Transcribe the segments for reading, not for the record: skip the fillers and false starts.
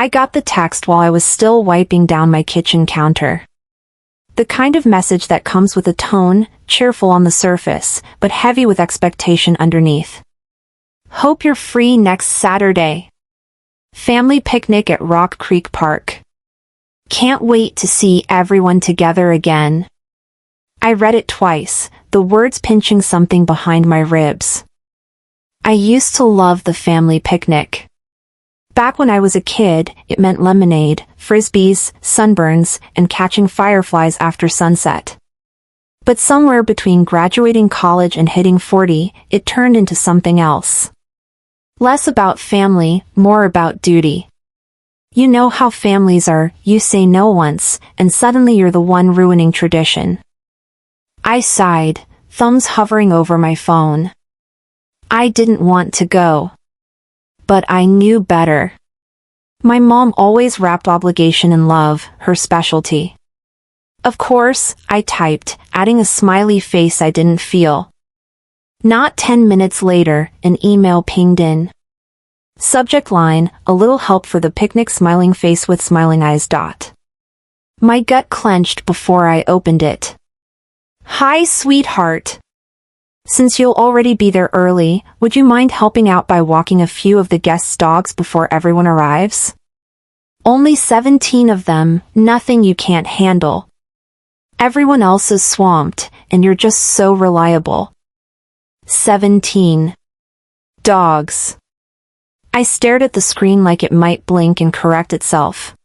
I got the text while I was still wiping down my kitchen counter. The kind of message that comes with a tone, cheerful on the surface, but heavy with expectation underneath. Hope you're free next Saturday. Family picnic at Rock Creek Park. Can't wait to see everyone together again. I read it twice, the words pinching something behind my ribs. I used to love the family picnic. Back when I was a kid, it meant lemonade, frisbees, sunburns, and catching fireflies after sunset. But somewhere between graduating college and hitting 40, it turned into something else. Less about family, more about duty. You know how families are, you say no once, and suddenly you're the one ruining tradition. I sighed, thumbs hovering over my phone. I didn't want to go. But I knew better. My mom always wrapped obligation in love, her specialty. Of course, I typed, adding a smiley face I didn't feel. Not 10 minutes later, an email pinged in. Subject line, a little help for the picnic, smiling face with smiling eyes. My gut clenched before I opened it. Hi, sweetheart. Since you'll already be there early, would you mind helping out by walking a few of the guests' dogs before everyone arrives? Only 17 of them, nothing you can't handle. Everyone else is swamped, and you're just so reliable. 17 dogs. I stared at the screen like it might blink and correct itself.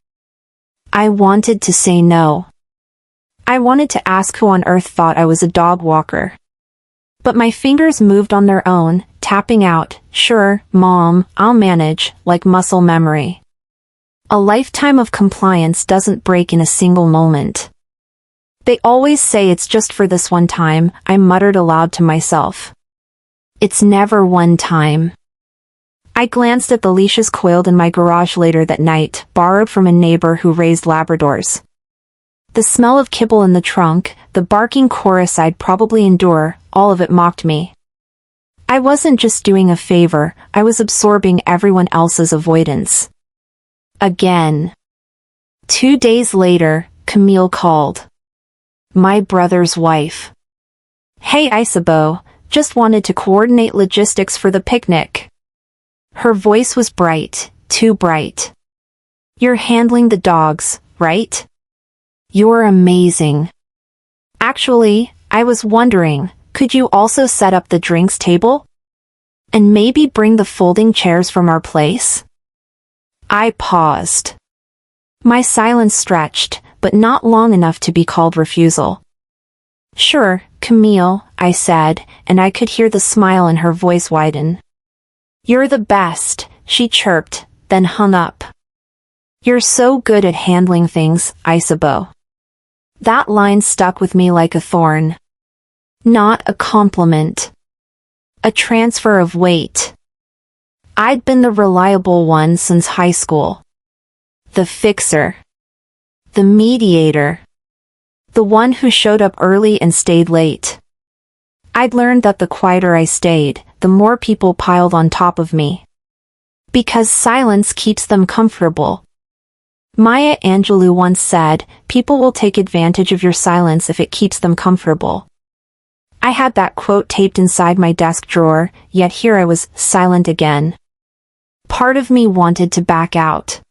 I wanted to say no. I wanted to ask who on earth thought I was a dog walker. But my fingers moved on their own, tapping out, sure, Mom, I'll manage, like muscle memory. A lifetime of compliance doesn't break in a single moment. They always say it's just for this one time, I muttered aloud to myself. It's never one time. I glanced at the leashes coiled in my garage later that night, borrowed from a neighbor who raised Labradors. The smell of kibble in the trunk, the barking chorus I'd probably endure, all of it mocked me. I wasn't just doing a favor, I was absorbing everyone else's avoidance. Again. 2 days later, Camille called. My brother's wife. Hey Isabeau, just wanted to coordinate logistics for the picnic. Her voice was bright, too bright. You're handling the dogs, right? You're amazing. Actually, I was wondering, could you also set up the drinks table? And maybe bring the folding chairs from our place? I paused. My silence stretched, but not long enough to be called refusal. Sure, Camille, I said, and I could hear the smile in her voice widen. You're the best, she chirped, then hung up. You're so good at handling things, Isabeau. That line stuck with me like a thorn. Not a compliment. A transfer of weight. I'd been the reliable one since high school. The fixer. The mediator. The one who showed up early and stayed late. I'd learned that the quieter I stayed, the more people piled on top of me. Because silence keeps them comfortable. Maya Angelou once said, people will take advantage of your silence if it keeps them comfortable. I had that quote taped inside my desk drawer, yet here I was, silent again. Part of me wanted to back out.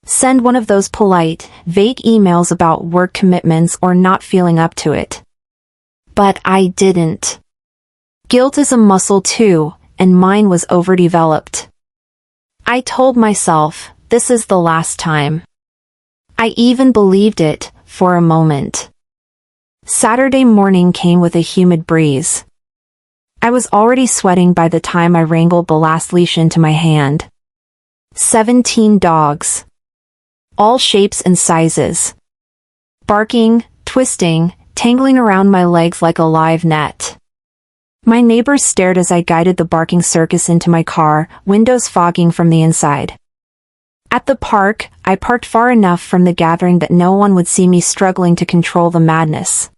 Send one of those polite, vague emails about work commitments or not feeling up to it. But I didn't. Guilt is a muscle too, and mine was overdeveloped. I told myself, this is the last time. I even believed it, for a moment. Saturday morning came with a humid breeze. I was already sweating by the time I wrangled the last leash into my hand. 17 dogs. All shapes and sizes. Barking, twisting, tangling around my legs like a live net. My neighbors stared as I guided the barking circus into my car, windows fogging from the inside. At the park, I parked far enough from the gathering that no one would see me struggling to control the madness.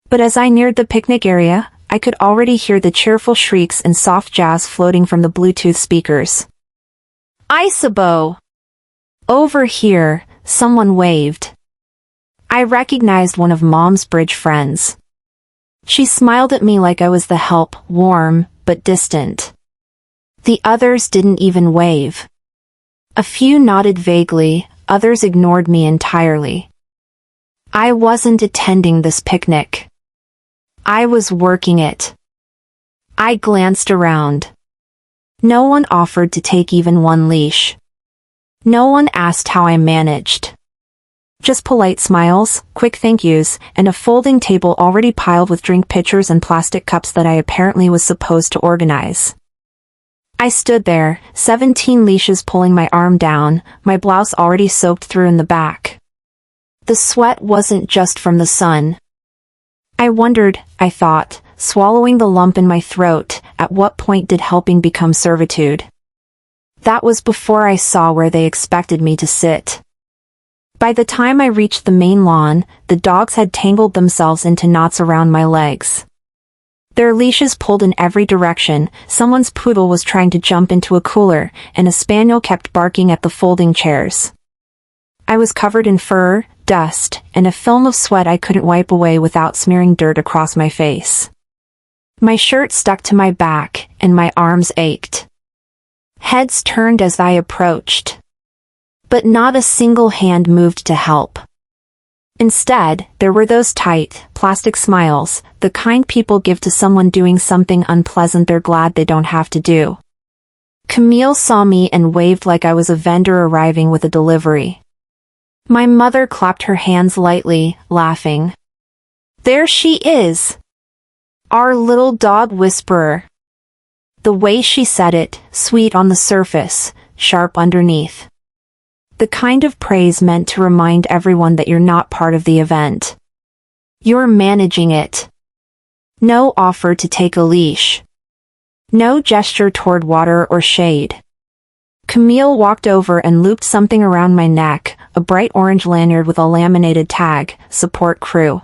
But as I neared the picnic area, I could already hear the cheerful shrieks and soft jazz floating from the Bluetooth speakers. Isabeau! Over here, someone waved. I recognized one of Mom's bridge friends. She smiled at me like I was the help, warm, but distant. The others didn't even wave. A few nodded vaguely, others ignored me entirely. I wasn't attending this picnic. I was working it. I glanced around. No one offered to take even one leash. No one asked how I managed. Just polite smiles, quick thank yous, and a folding table already piled with drink pitchers and plastic cups that I apparently was supposed to organize. I stood there, 17 leashes pulling my arm down, my blouse already soaked through in the back. The sweat wasn't just from the sun. I wondered, I thought, swallowing the lump in my throat, at what point did helping become servitude? That was before I saw where they expected me to sit. By the time I reached the main lawn, the dogs had tangled themselves into knots around my legs. Their leashes pulled in every direction, someone's poodle was trying to jump into a cooler, and a spaniel kept barking at the folding chairs. I was covered in fur, dust, and a film of sweat I couldn't wipe away without smearing dirt across my face. My shirt stuck to my back, and my arms ached. Heads turned as I approached. But not a single hand moved to help. Instead, there were those tight, plastic smiles, the kind people give to someone doing something unpleasant they're glad they don't have to do. Camille saw me and waved like I was a vendor arriving with a delivery. My mother clapped her hands lightly, laughing. There she is! Our little dog whisperer. The way she said it, sweet on the surface, sharp underneath. The kind of praise meant to remind everyone that you're not part of the event. You're managing it. No offer to take a leash. No gesture toward water or shade. Camille walked over and looped something around my neck, a bright orange lanyard with a laminated tag, support crew.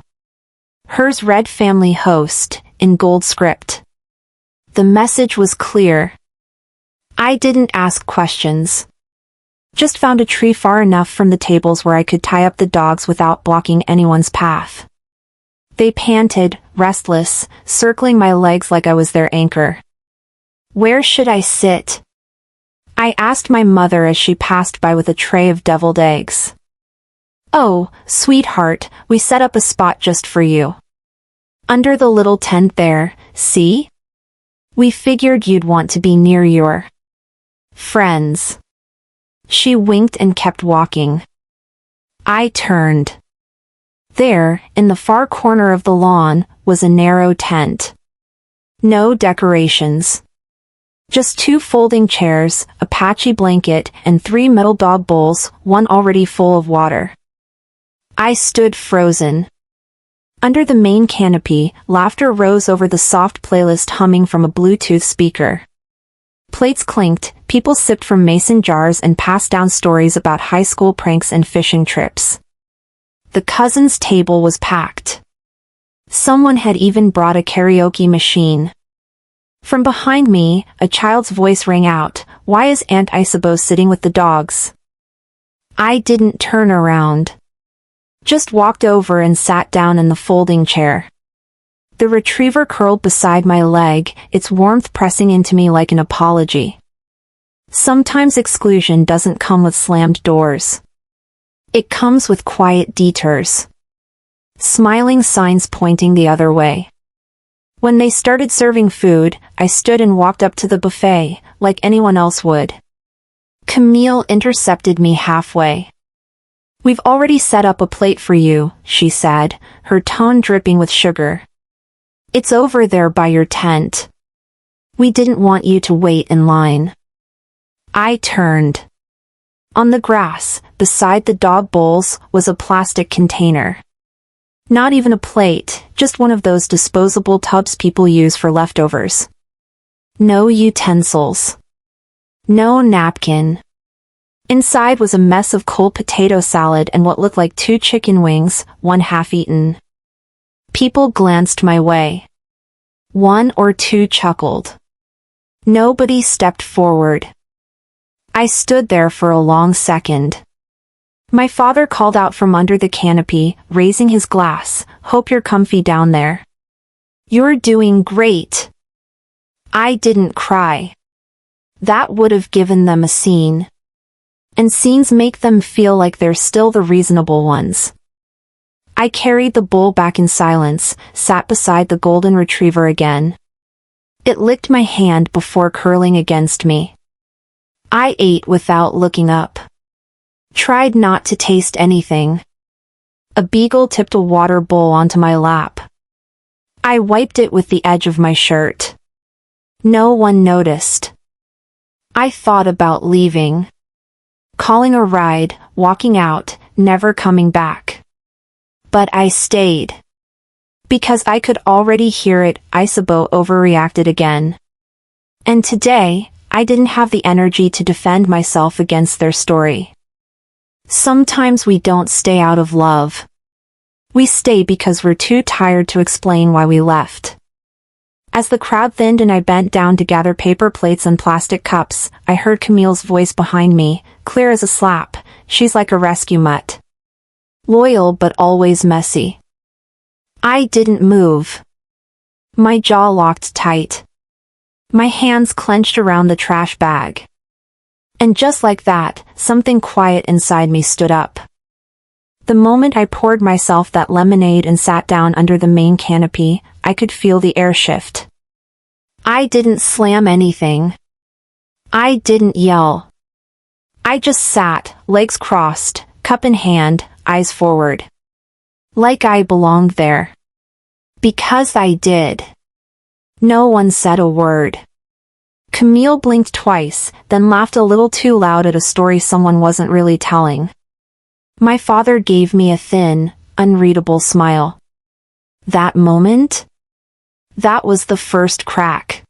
Hers read family host, in gold script. The message was clear. I didn't ask questions. Just found a tree far enough from the tables where I could tie up the dogs without blocking anyone's path. They panted, restless, circling my legs like I was their anchor. Where should I sit? I asked my mother as she passed by with a tray of deviled eggs. Oh, sweetheart, we set up a spot just for you. Under the little tent there, see? We figured you'd want to be near your friends. She winked and kept walking. I turned. There, in the far corner of the lawn, was a narrow tent. No decorations. Just 2 folding chairs, a patchy blanket, and 3 metal dog bowls, one already full of water. I stood frozen. Under the main canopy, laughter rose over the soft playlist humming from a Bluetooth speaker. Plates clinked, people sipped from mason jars and passed down stories about high school pranks and fishing trips. The cousins' table was packed. Someone had even brought a karaoke machine. From behind me, a child's voice rang out, "Why is Aunt Isabeau sitting with the dogs?" I didn't turn around. Just walked over and sat down in the folding chair. The retriever curled beside my leg, its warmth pressing into me like an apology. Sometimes exclusion doesn't come with slammed doors. It comes with quiet detours. Smiling signs pointing the other way. When they started serving food, I stood and walked up to the buffet, like anyone else would. Camille intercepted me halfway. "We've already set up a plate for you," she said, her tone dripping with sugar. "It's over there by your tent. We didn't want you to wait in line." I turned. On the grass, beside the dog bowls, was a plastic container. Not even a plate, just one of those disposable tubs people use for leftovers. No utensils. No napkin. Inside was a mess of cold potato salad and what looked like 2 chicken wings, one half-eaten. People glanced my way. 1 or 2 chuckled. Nobody stepped forward. I stood there for a long second. My father called out from under the canopy, raising his glass. "Hope you're comfy down there." "You're doing great." I didn't cry. That would have given them a scene. And scenes make them feel like they're still the reasonable ones. I carried the bowl back in silence, sat beside the golden retriever again. It licked my hand before curling against me. I ate without looking up. Tried not to taste anything. A beagle tipped a water bowl onto my lap. I wiped it with the edge of my shirt. No one noticed. I thought about leaving. Calling a ride, walking out, never coming back. But I stayed. Because I could already hear it. Isabeau overreacted again. And today, I didn't have the energy to defend myself against their story. Sometimes we don't stay out of love. We stay because we're too tired to explain why we left. As the crowd thinned and I bent down to gather paper plates and plastic cups, I heard Camille's voice behind me, clear as a slap. "She's like a rescue mutt. Loyal but always messy." I didn't move. My jaw locked tight. My hands clenched around the trash bag. And just like that, something quiet inside me stood up. The moment I poured myself that lemonade and sat down under the main canopy, I could feel the air shift. I didn't slam anything. I didn't yell. I just sat, legs crossed, cup in hand, eyes forward. Like I belonged there. Because I did. No one said a word. Camille blinked twice, then laughed a little too loud at a story someone wasn't really telling. My father gave me a thin, unreadable smile. That moment? That was the first crack.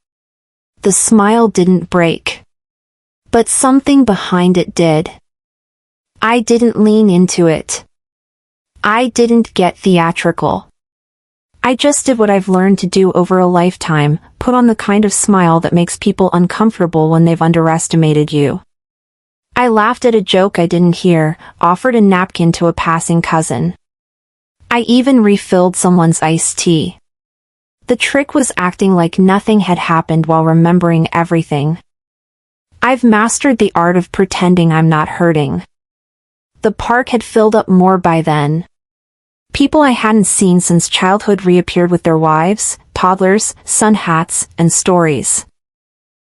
The smile didn't break. But something behind it did. I didn't lean into it. I didn't get theatrical. I just did what I've learned to do over a lifetime, put on the kind of smile that makes people uncomfortable when they've underestimated you. I laughed at a joke I didn't hear, offered a napkin to a passing cousin. I even refilled someone's iced tea. The trick was acting like nothing had happened while remembering everything. I've mastered the art of pretending I'm not hurting. The park had filled up more by then. People I hadn't seen since childhood reappeared with their wives, toddlers, sun hats, and stories.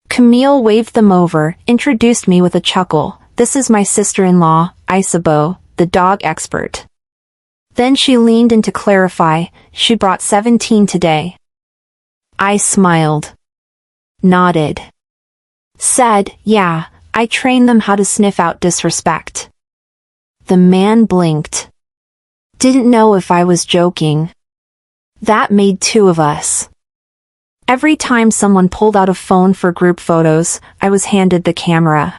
Camille waved them over, introduced me with a chuckle. "This is my sister-in-law, Isabeau, the dog expert." Then she leaned in to clarify, "She brought 17 today." I smiled. Nodded. Said, "Yeah, I trained them how to sniff out disrespect." The man blinked. Didn't know if I was joking. That made two of us. Every time someone pulled out a phone for group photos, I was handed the camera.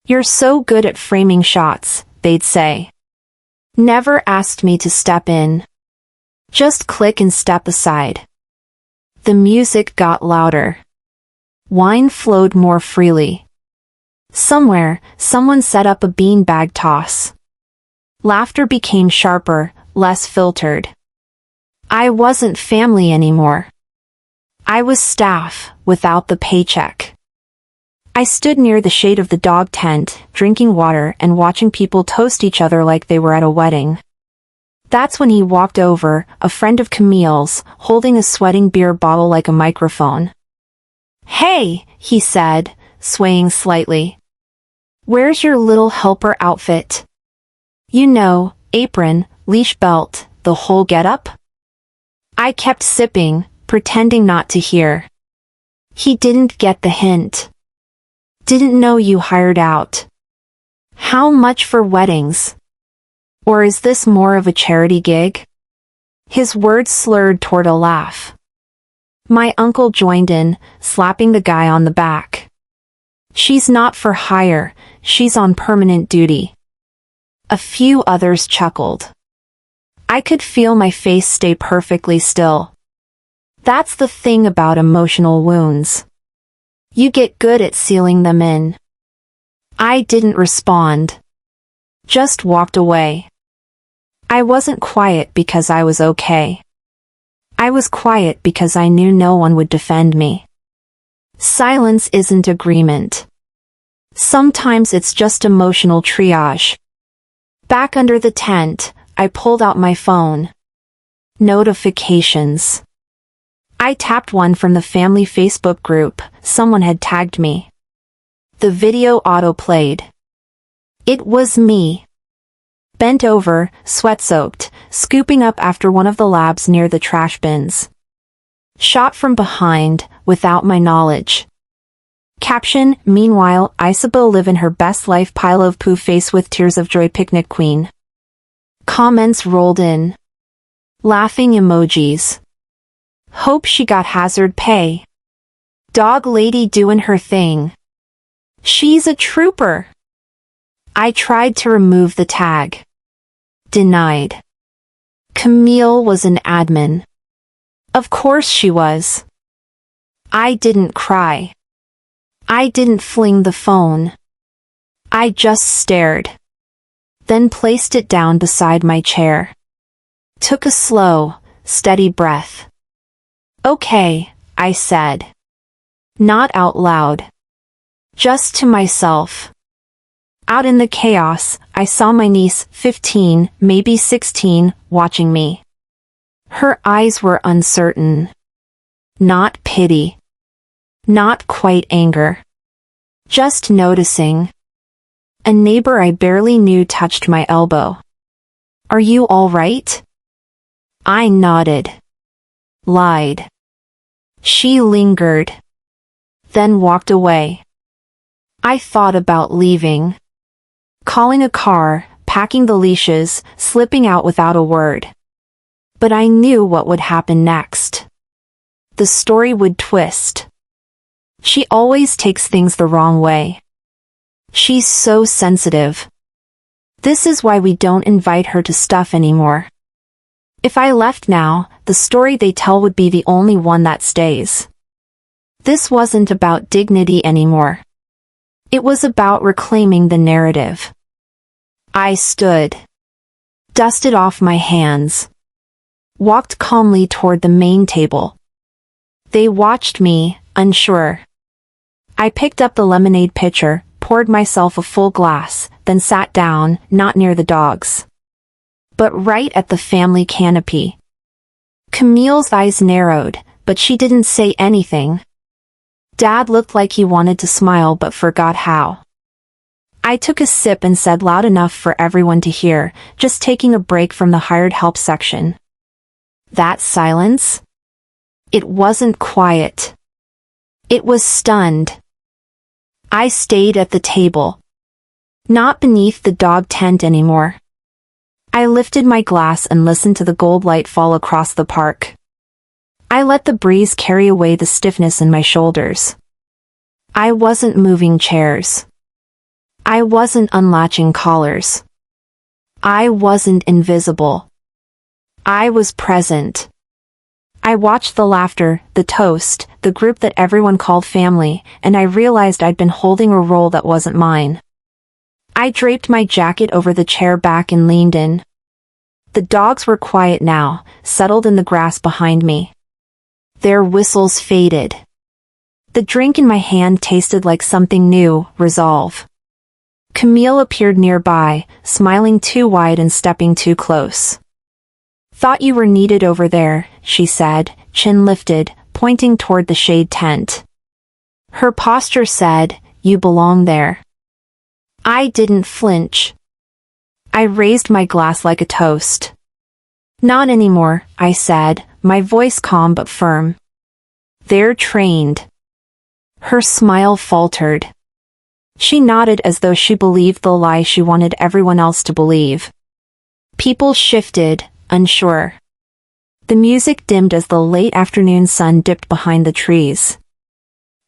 "You're so good at framing shots," they'd say. Never asked me to step in. Just click and step aside. The music got louder. Wine flowed more freely. Somewhere, someone set up a beanbag toss. Laughter became sharper, less filtered. I wasn't family anymore. I was staff, without the paycheck. I stood near the shade of the dog tent, drinking water and watching people toast each other like they were at a wedding. That's when he walked over, a friend of Camille's, holding a sweating beer bottle like a microphone. "Hey," he said, swaying slightly. "Where's your little helper outfit? You know, apron, leash belt, the whole getup?" I kept sipping, pretending not to hear. He didn't get the hint. "Didn't know you hired out. How much for weddings? Or is this more of a charity gig?" His words slurred toward a laugh. My uncle joined in, slapping the guy on the back. "She's not for hire, she's on permanent duty." A few others chuckled. I could feel my face stay perfectly still. That's the thing about emotional wounds. You get good at sealing them in. I didn't respond. Just walked away. I wasn't quiet because I was okay. I was quiet because I knew no one would defend me. Silence isn't agreement. Sometimes it's just emotional triage. Back under the tent, I pulled out my phone. Notifications. I tapped one from the family Facebook group. Someone had tagged me. The video auto-played. It was me. Bent over, sweat-soaked, scooping up after one of the labs near the trash bins. Shot from behind, without my knowledge. Caption, meanwhile, Isabel living her best life, pile of poo face with tears of joy, picnic queen. Comments rolled in. Laughing emojis. Hope she got hazard pay. Dog lady doing her thing. She's a trooper. I tried to remove the tag. Denied. Camille was an admin. Of course she was. I didn't cry. I didn't fling the phone. I just stared. Then placed it down beside my chair. Took a slow, steady breath. Okay, I said. Not out loud. Just to myself. Out in the chaos, I saw my niece, 15, maybe 16, watching me. Her eyes were uncertain. Not pity. Not quite anger. Just noticing. A neighbor I barely knew touched my elbow. Are you all right? I nodded. Lied. She lingered. Then walked away. I thought about leaving. Calling a car, packing the leashes, slipping out without a word. But I knew what would happen next. The story would twist. She always takes things the wrong way. She's so sensitive. This is why we don't invite her to stuff anymore. If I left now, the story they tell would be the only one that stays. This wasn't about dignity anymore. It was about reclaiming the narrative. I stood. Dusted off my hands. Walked calmly toward the main table. They watched me, unsure. I picked up the lemonade pitcher, poured myself a full glass, then sat down, not near the dogs, but right at the family canopy. Camille's eyes narrowed, but she didn't say anything. Dad looked like he wanted to smile but forgot how. I took a sip and said loud enough for everyone to hear, just taking a break from the hired help section. That silence? It wasn't quiet. It was stunned. I stayed at the table. Not beneath the dog tent anymore. I lifted my glass and listened to the gold light fall across the park. I let the breeze carry away the stiffness in my shoulders. I wasn't moving chairs. I wasn't unlatching collars. I wasn't invisible. I was present. I watched the laughter, the toast, the group that everyone called family, and I realized I'd been holding a role that wasn't mine. I draped my jacket over the chair back and leaned in. The dogs were quiet now, settled in the grass behind me. Their whistles faded. The drink in my hand tasted like something new, resolve. Camille appeared nearby, smiling too wide and stepping too close. Thought you were needed over there, she said, chin lifted, pointing toward the shade tent. Her posture said, you belong there. I didn't flinch. I raised my glass like a toast. Not anymore, I said, my voice calm but firm. They're trained. Her smile faltered. She nodded as though she believed the lie she wanted everyone else to believe. People shifted, unsure. The music dimmed as the late afternoon sun dipped behind the trees.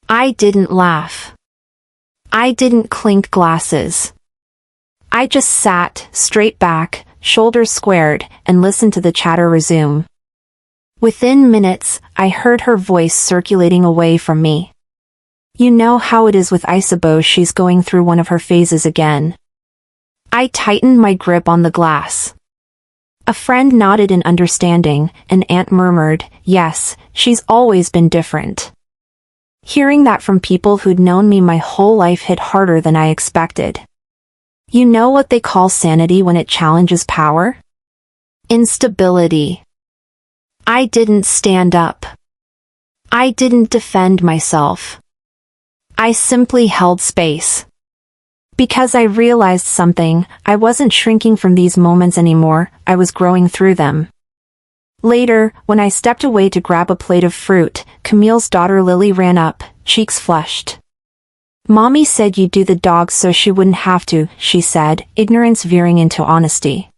I didn't laugh. I didn't clink glasses. I just sat, straight back, shoulders squared, and listened to the chatter resume. Within minutes, I heard her voice circulating away from me. You know how it is with Isabeau, she's going through one of her phases again. I tightened my grip on the glass. A friend nodded in understanding, an aunt murmured, "Yes, she's always been different." Hearing that from people who'd known me my whole life hit harder than I expected. You know what they call sanity when it challenges power? Instability. I didn't stand up. I didn't defend myself. I simply held space. Because I realized something, I wasn't shrinking from these moments anymore, I was growing through them. Later, when I stepped away to grab a plate of fruit, Camille's daughter Lily ran up, cheeks flushed. "Mommy said you'd do the dogs so she wouldn't have to," she said, ignorance veering into honesty.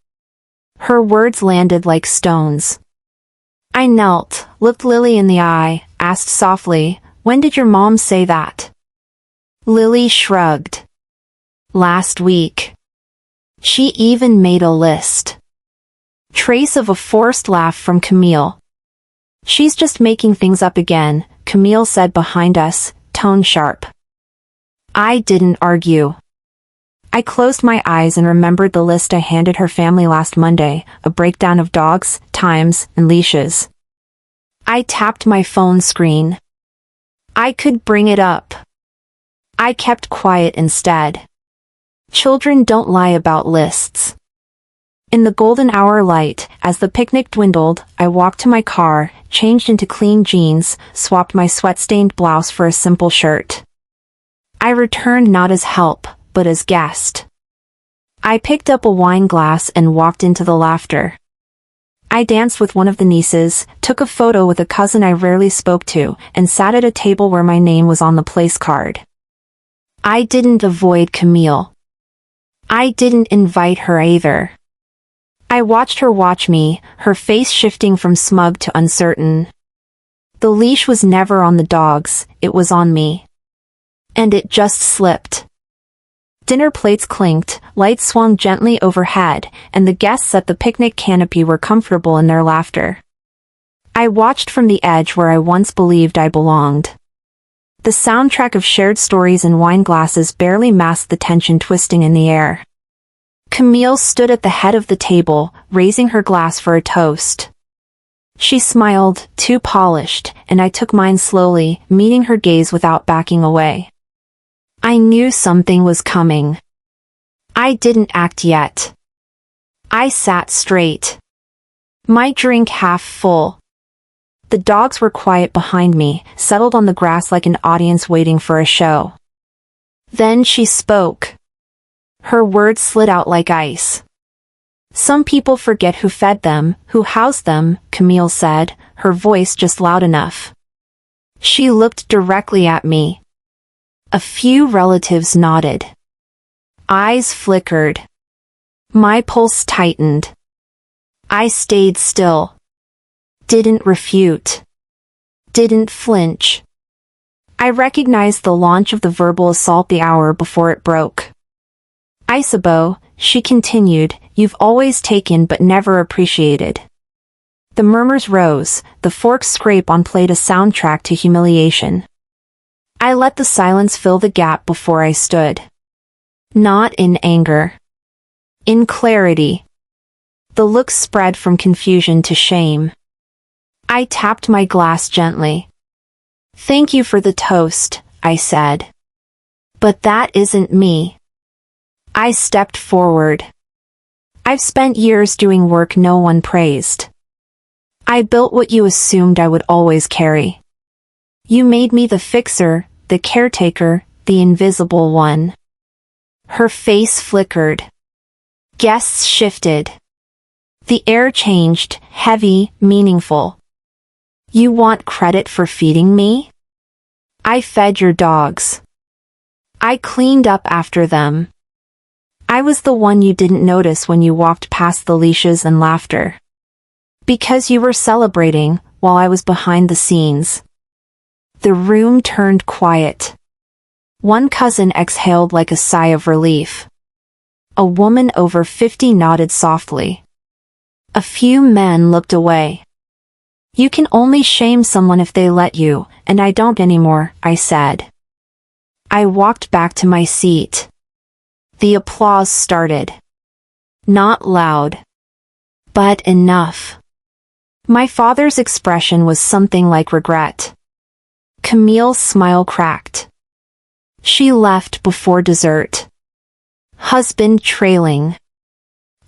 Her words landed like stones. I knelt, looked Lily in the eye, asked softly, "When did your mom say that?" Lily shrugged. "Last week. She even made a list." Trace of a forced laugh from Camille. "She's just making things up again," Camille said behind us, tone sharp. I didn't argue. I closed my eyes and remembered the list I handed her family last Monday, a breakdown of dogs, times, and leashes. I tapped my phone screen. I could bring it up. I kept quiet instead. Children don't lie about lists. In the golden hour light, as the picnic dwindled, I walked to my car, changed into clean jeans, swapped my sweat-stained blouse for a simple shirt. I returned not as help, but as guest. I picked up a wine glass and walked into the laughter. I danced with one of the nieces, took a photo with a cousin I rarely spoke to, and sat at a table where my name was on the place card. I didn't avoid Camille. I didn't invite her either. I watched her watch me, her face shifting from smug to uncertain. The leash was never on the dogs, it was on me. And it just slipped. Dinner plates clinked, lights swung gently overhead, and the guests at the picnic canopy were comfortable in their laughter. I watched from the edge where I once believed I belonged. The soundtrack of shared stories and wine glasses barely masked the tension twisting in the air. Camille stood at the head of the table, raising her glass for a toast. She smiled, too polished, and I took mine slowly, meeting her gaze without backing away. I knew something was coming. I didn't act yet. I sat straight. My drink half full. The dogs were quiet behind me, settled on the grass like an audience waiting for a show. Then she spoke. Her words slid out like ice. "Some people forget who fed them, who housed them," Camille said, her voice just loud enough. She looked directly at me. A few relatives nodded. Eyes flickered. My pulse tightened. I stayed still. Didn't refute. Didn't flinch. I recognized the launch of the verbal assault the hour before it broke. "Isabeau," she continued, "you've always taken but never appreciated." The murmurs rose, the forks scrape on plate a soundtrack to humiliation. I let the silence fill the gap before I stood. Not in anger. In clarity. The look spread from confusion to shame. I tapped my glass gently. "Thank you for the toast," I said. "But that isn't me." I stepped forward. "I've spent years doing work no one praised. I built what you assumed I would always carry. You made me the fixer, the caretaker, the invisible one." Her face flickered. Guests shifted. The air changed, heavy, meaningful. "You want credit for feeding me? I fed your dogs. I cleaned up after them. I was the one you didn't notice when you walked past the leashes and laughter. Because you were celebrating, while I was behind the scenes." The room turned quiet. One cousin exhaled like a sigh of relief. A woman over 50 nodded softly. A few men looked away. "You can only shame someone if they let you, and I don't anymore," I said. I walked back to my seat. The applause started. Not loud. But enough. My father's expression was something like regret. Camille's smile cracked. She left before dessert. Husband trailing.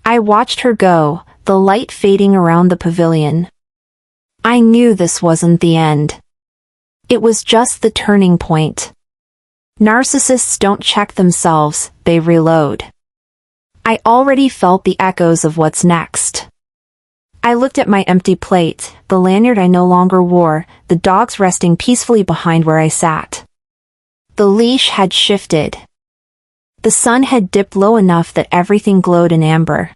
I watched her go, the light fading around the pavilion. I knew this wasn't the end. It was just the turning point. Narcissists don't check themselves, they reload. I already felt the echoes of what's next. I looked at my empty plate, the lanyard I no longer wore, the dogs resting peacefully behind where I sat. The leash had shifted. The sun had dipped low enough that everything glowed in amber.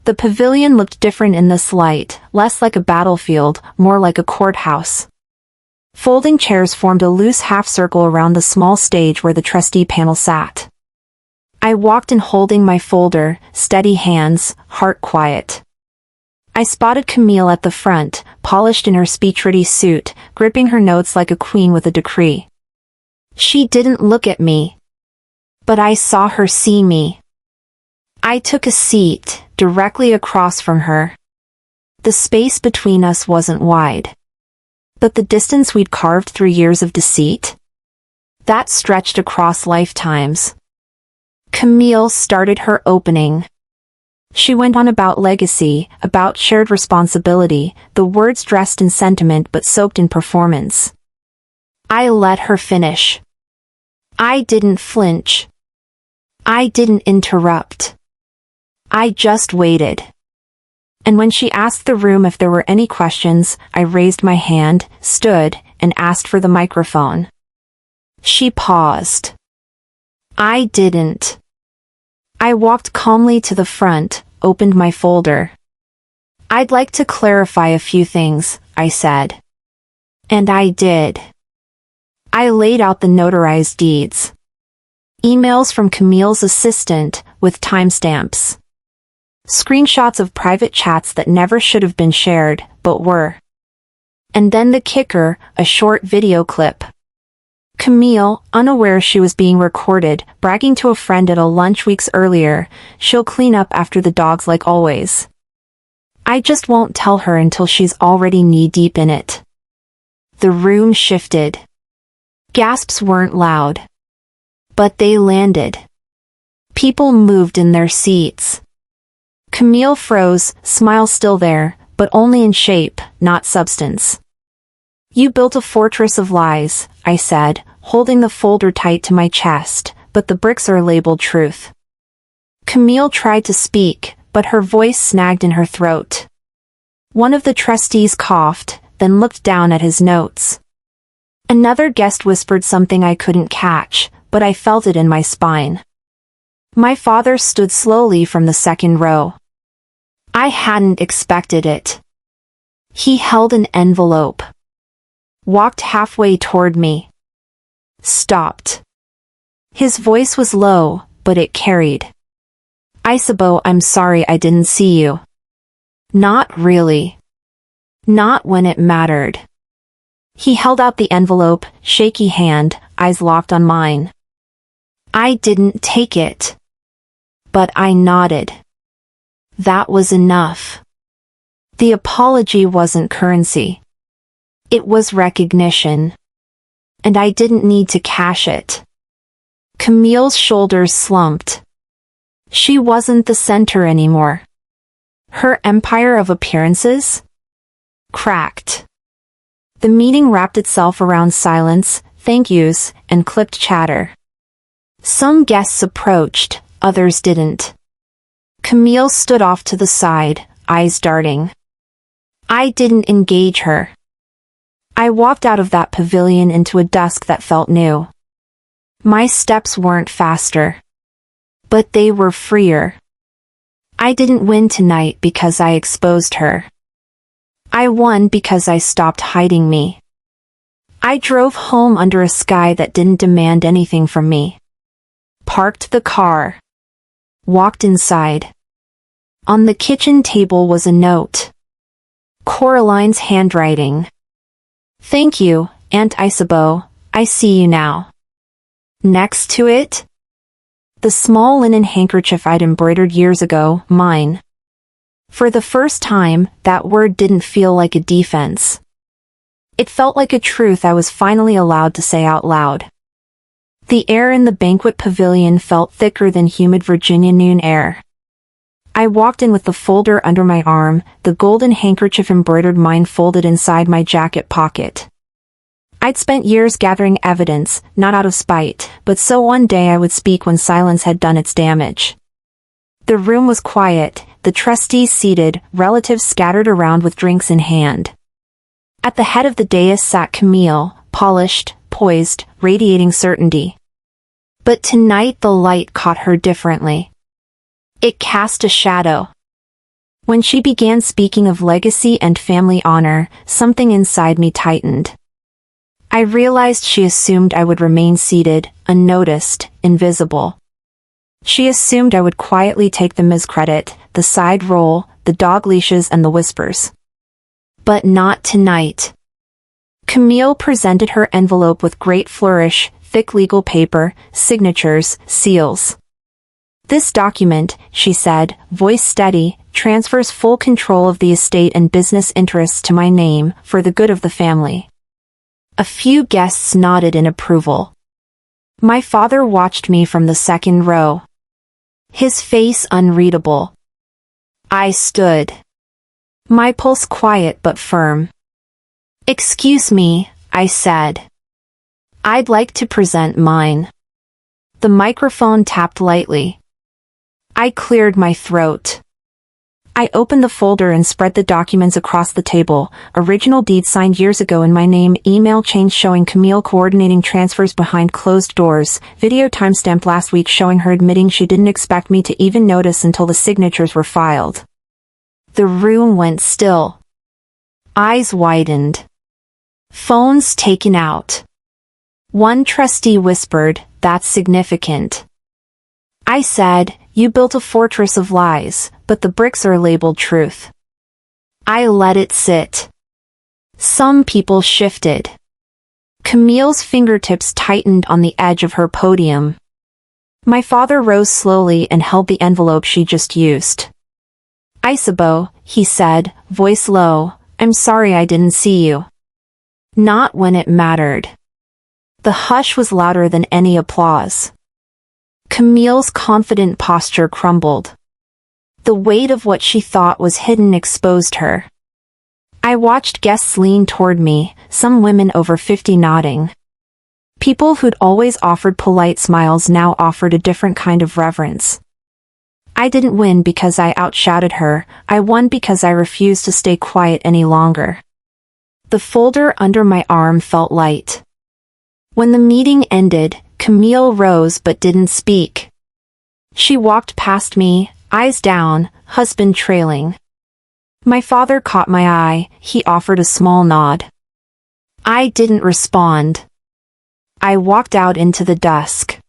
The pavilion looked different in this light, less like a battlefield, more like a courthouse. Folding chairs formed a loose half-circle around the small stage where the trustee panel sat. I walked in holding my folder, steady hands, heart quiet. I spotted Camille at the front, polished in her speech-ready suit, gripping her notes like a queen with a decree. She didn't look at me. But I saw her see me. I took a seat, directly across from her. The space between us wasn't wide. But the distance we'd carved through years of deceit? That stretched across lifetimes. Camille started her opening. She went on about legacy, about shared responsibility, the words dressed in sentiment but soaked in performance. I let her finish. I didn't flinch. I didn't interrupt. I just waited. And when she asked the room if there were any questions, I raised my hand, stood, and asked for the microphone. She paused. I didn't. I walked calmly to the front, opened my folder. I'd like to clarify a few things, I said. And I did. I laid out the notarized deeds. Emails from Camille's assistant, with timestamps. Screenshots of private chats that never should have been shared, but were. And then the kicker, a short video clip. Camille, unaware she was being recorded, bragging to a friend at a lunch weeks earlier, she'll clean up after the dogs like always. I just won't tell her until she's already knee-deep in it. The room shifted. Gasps weren't loud. But they landed. People moved in their seats. Camille froze, smile still there, but only in shape, not substance. You built a fortress of lies, I said, holding the folder tight to my chest, but the bricks are labeled truth. Camille tried to speak, but her voice snagged in her throat. One of the trustees coughed, then looked down at his notes. Another guest whispered something I couldn't catch, but I felt it in my spine. My father stood slowly from the second row. I hadn't expected it. He held an envelope. Walked halfway toward me. Stopped. His voice was low, but it carried. Isabeau, I'm sorry I didn't see you. Not really. Not when it mattered. He held out the envelope, shaky hand, eyes locked on mine. I didn't take it. But I nodded. That was enough. The apology wasn't currency. It was recognition. And I didn't need to cash it. Camille's shoulders slumped. She wasn't the center anymore. Her empire of appearances? Cracked. The meeting wrapped itself around silence, thank yous, and clipped chatter. Some guests approached, others didn't. Camille stood off to the side, eyes darting. I didn't engage her. I walked out of that pavilion into a dusk that felt new. My steps weren't faster. But they were freer. I didn't win tonight because I exposed her. I won because I stopped hiding me. I drove home under a sky that didn't demand anything from me. Parked the car. Walked inside. On the kitchen table was a note. Coraline's handwriting. Thank you, Aunt Isabeau, I see you now. Next to it? The small linen handkerchief I'd embroidered years ago, mine. For the first time, that word didn't feel like a defense. It felt like a truth I was finally allowed to say out loud. The air in the banquet pavilion felt thicker than humid Virginia noon air. I walked in with the folder under my arm, the golden handkerchief embroidered mine folded inside my jacket pocket. I'd spent years gathering evidence, not out of spite, but so one day I would speak when silence had done its damage. The room was quiet, the trustees seated, relatives scattered around with drinks in hand. At the head of the dais sat Camille, polished, poised, radiating certainty. But tonight the light caught her differently. It cast a shadow. When she began speaking of legacy and family honor, something inside me tightened. I realized she assumed I would remain seated, unnoticed, invisible. She assumed I would quietly take the miscredit, the side roll, the dog leashes and the whispers. But not tonight. Camille presented her envelope with great flourish, thick legal paper, signatures, seals. This document, she said, voice steady, transfers full control of the estate and business interests to my name, for the good of the family. A few guests nodded in approval. My father watched me from the second row. His face unreadable. I stood. My pulse quiet but firm. "Excuse me," I said. "I'd like to present mine." The microphone tapped lightly. I cleared my throat. I opened the folder and spread the documents across the table. Original deed signed years ago in my name, email chain showing Camille coordinating transfers behind closed doors, video timestamped last week showing her admitting she didn't expect me to even notice until the signatures were filed. The room went still. Eyes widened. Phones taken out. One trustee whispered, "That's significant." I said, "You built a fortress of lies, but the bricks are labeled truth." I let it sit. Some people shifted. Camille's fingertips tightened on the edge of her podium. My father rose slowly and held the envelope she just used. "Isabeau," he said, voice low, "I'm sorry I didn't see you." Not when it mattered. The hush was louder than any applause. Camille's confident posture crumbled. The weight of what she thought was hidden exposed her. I watched guests lean toward me, some women over 50 nodding. People who'd always offered polite smiles now offered a different kind of reverence. I didn't win because I outshouted her, I won because I refused to stay quiet any longer. The folder under my arm felt light. When the meeting ended, Camille rose but didn't speak. She walked past me, eyes down, husband trailing. My father caught my eye, he offered a small nod. I didn't respond. I walked out into the dusk.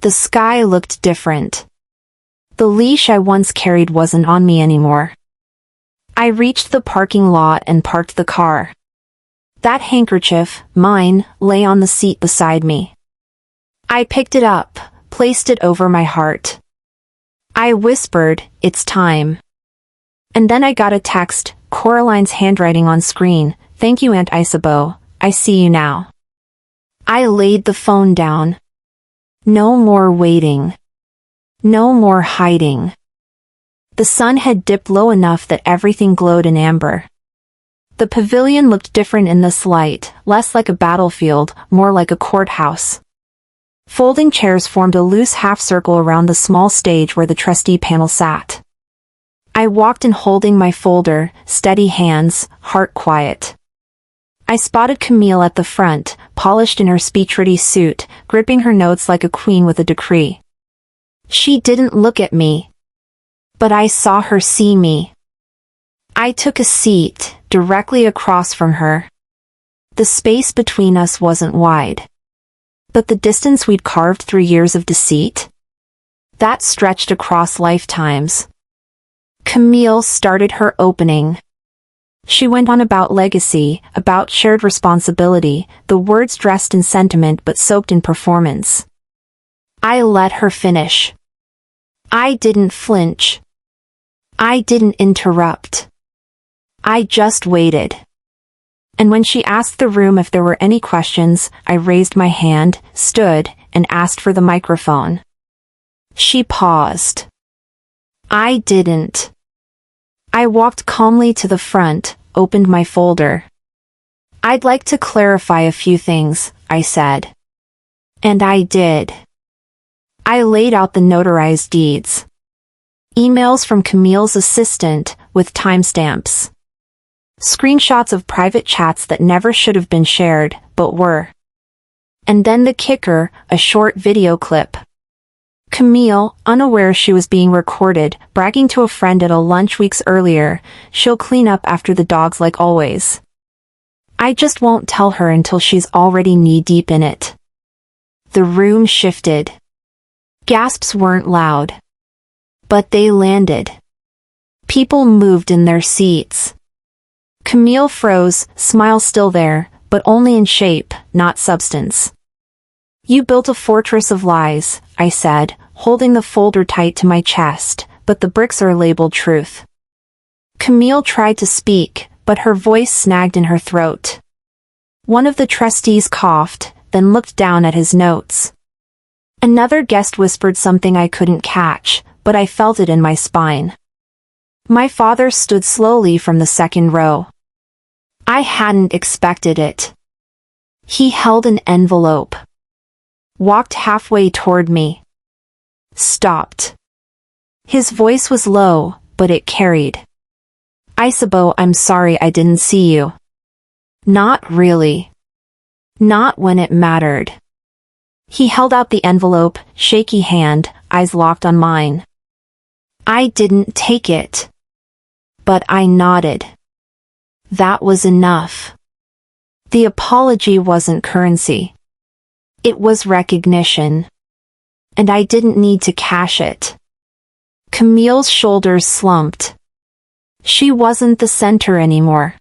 The sky looked different. The leash I once carried wasn't on me anymore. I reached the parking lot and parked the car. That handkerchief, mine, lay on the seat beside me. I picked it up, placed it over my heart. I whispered, "It's time." And then I got a text, Coraline's handwriting on screen, "Thank you, Aunt Isabeau, I see you now." I laid the phone down. No more waiting. No more hiding. The sun had dipped low enough that everything glowed in amber. The pavilion looked different in this light, less like a battlefield, more like a courthouse. Folding chairs formed a loose half-circle around the small stage where the trustee panel sat. I walked in holding my folder, steady hands, heart quiet. I spotted Camille at the front, polished in her speech-ready suit, gripping her notes like a queen with a decree. She didn't look at me. But I saw her see me. I took a seat, directly across from her. The space between us wasn't wide. But the distance we'd carved through years of deceit? That stretched across lifetimes. Camille started her opening. She went on about legacy, about shared responsibility, the words dressed in sentiment but soaked in performance. I let her finish. I didn't flinch. I didn't interrupt. I just waited. And when she asked the room if there were any questions, I raised my hand, stood, and asked for the microphone. She paused. I didn't. I walked calmly to the front, opened my folder. I'd like to clarify a few things, I said. And I did. I laid out the notarized deeds. Emails from Camille's assistant, with timestamps. Screenshots of private chats that never should have been shared, but were. And then the kicker, a short video clip. Camille, unaware she was being recorded, bragging to a friend at a lunch weeks earlier, "She'll clean up after the dogs like always. I just won't tell her until she's already knee-deep in it." The room shifted. Gasps weren't loud. But they landed. People moved in their seats. Camille froze, smile still there, but only in shape, not substance. "You built a fortress of lies," I said, holding the folder tight to my chest, "but the bricks are labeled truth." Camille tried to speak, but her voice snagged in her throat. One of the trustees coughed, then looked down at his notes. Another guest whispered something I couldn't catch, but I felt it in my spine. My father stood slowly from the second row. I hadn't expected it. He held an envelope. Walked halfway toward me. Stopped. His voice was low, but it carried. "Isabeau, I'm sorry I didn't see you." "Not really. Not when it mattered." He held out the envelope, shaky hand, eyes locked on mine. I didn't take it. But I nodded. That was enough. The apology wasn't currency. It was recognition. And I didn't need to cash it. Camille's shoulders slumped. She wasn't the center anymore.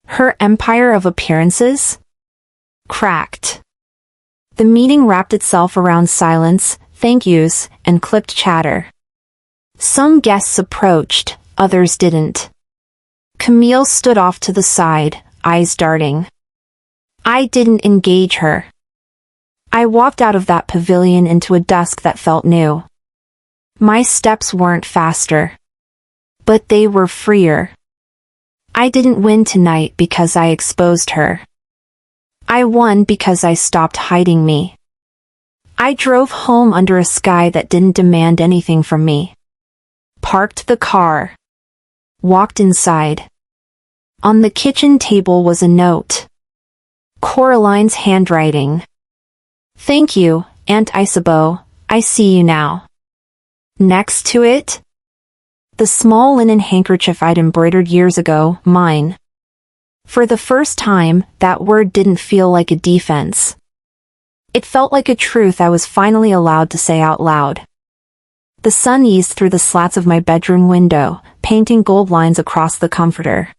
Her empire of appearances cracked. The meeting wrapped itself around silence, thank yous, and clipped chatter. Some guests approached, others didn't. Camille stood off to the side, eyes darting. I didn't engage her. I walked out of that pavilion into a dusk that felt new. My steps weren't faster. But they were freer. I didn't win tonight because I exposed her. I won because I stopped hiding me. I drove home under a sky that didn't demand anything from me. Parked the car. Walked inside. On the kitchen table was a note. Coraline's handwriting. Thank you, Aunt Isabeau, I see you now. Next to it? The small linen handkerchief I'd embroidered years ago, mine. For the first time, that word didn't feel like a defense. It felt like a truth I was finally allowed to say out loud. The sun eased through the slats of my bedroom window, painting gold lines across the comforter.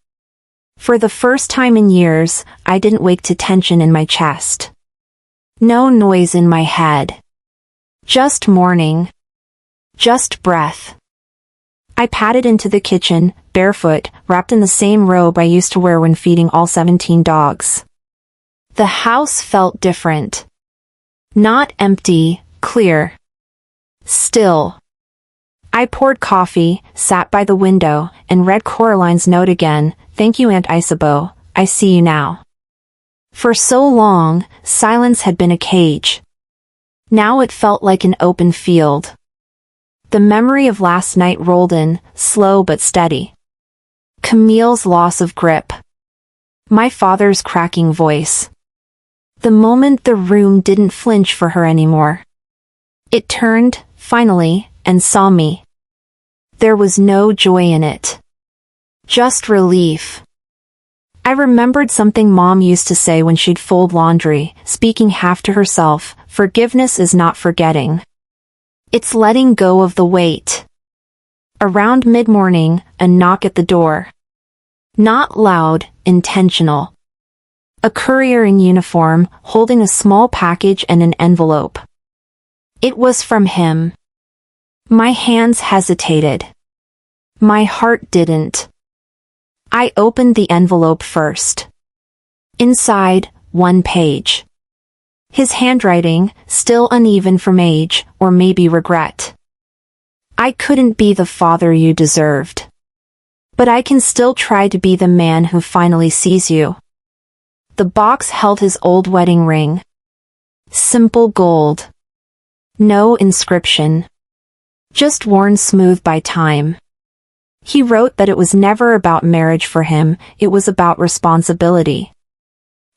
For the first time in years, I didn't wake to tension in my chest. No noise in my head. Just morning. Just breath. I padded into the kitchen, barefoot, wrapped in the same robe I used to wear when feeding all 17 dogs. The house felt different. Not empty, clear. Still. I poured coffee, sat by the window, and read Coraline's note again. Thank you, Aunt Isabeau, I see you now. For so long, silence had been a cage. Now it felt like an open field. The memory of last night rolled in, slow but steady. Camille's loss of grip. My father's cracking voice. The moment the room didn't flinch for her anymore. It turned, finally, and saw me. There was no joy in it. Just relief. I remembered something Mom used to say when she'd fold laundry, speaking half to herself, forgiveness is not forgetting. It's letting go of the weight. Around mid-morning, a knock at the door. Not loud, intentional. A courier in uniform, holding a small package and an envelope. It was from him. My hands hesitated. My heart didn't. I opened the envelope first. Inside, one page. His handwriting, still uneven from age, or maybe regret. I couldn't be the father you deserved. But I can still try to be the man who finally sees you. The box held his old wedding ring. Simple gold. No inscription. Just worn smooth by time. He wrote that it was never about marriage for him, it was about responsibility.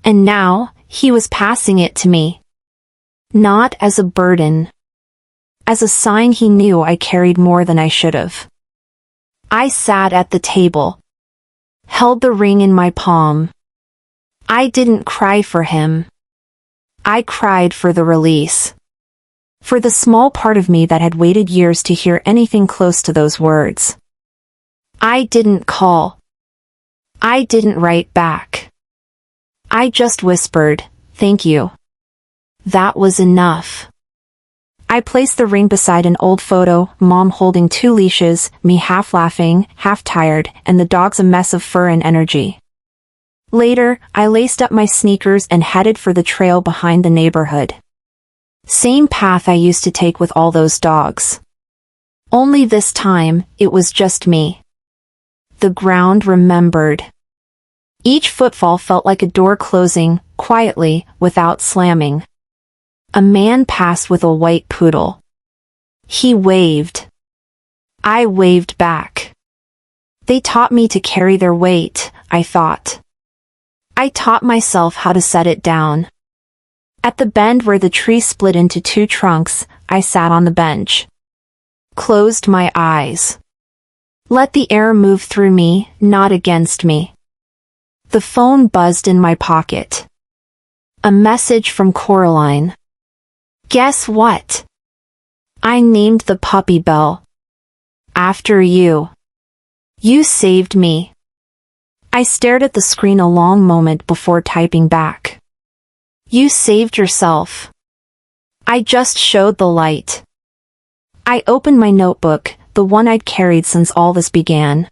And now, he was passing it to me. Not as a burden. As a sign he knew I carried more than I should have. I sat at the table. Held the ring in my palm. I didn't cry for him. I cried for the release. For the small part of me that had waited years to hear anything close to those words. I didn't call. I didn't write back. I just whispered, "Thank you." That was enough. I placed the ring beside an old photo, Mom holding 2 leashes, me half laughing, half tired, and the dogs a mess of fur and energy. Later, I laced up my sneakers and headed for the trail behind the neighborhood. Same path I used to take with all those dogs. Only this time, it was just me. The ground remembered. Each footfall felt like a door closing, quietly, without slamming. A man passed with a white poodle. He waved. I waved back. They taught me to carry their weight, I thought. I taught myself how to set it down. At the bend where the tree split into 2 trunks, I sat on the bench. Closed my eyes. Let the air move through me, not against me. The phone buzzed in my pocket. A message from Coraline. Guess what? I named the puppy Belle. After you. You saved me. I stared at the screen a long moment before typing back. You saved yourself. I just showed the light. I opened my notebook, the one I'd carried since all this began.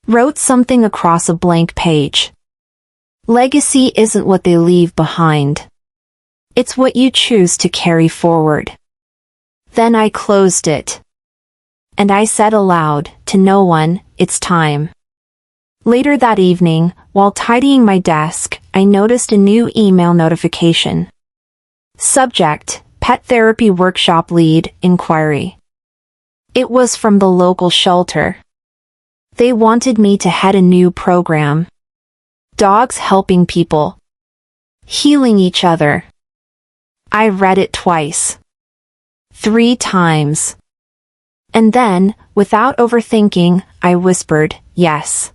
Wrote something across a blank page. Legacy isn't what they leave behind. It's what you choose to carry forward. Then I closed it. And I said aloud, to no one, it's time. Later that evening, while tidying my desk, I noticed a new email notification. Subject, Pet Therapy Workshop Lead, Inquiry. It was from the local shelter. They wanted me to head a new program. Dogs helping people. Healing each other. I read it twice. 3 times. And then, without overthinking, I whispered, yes.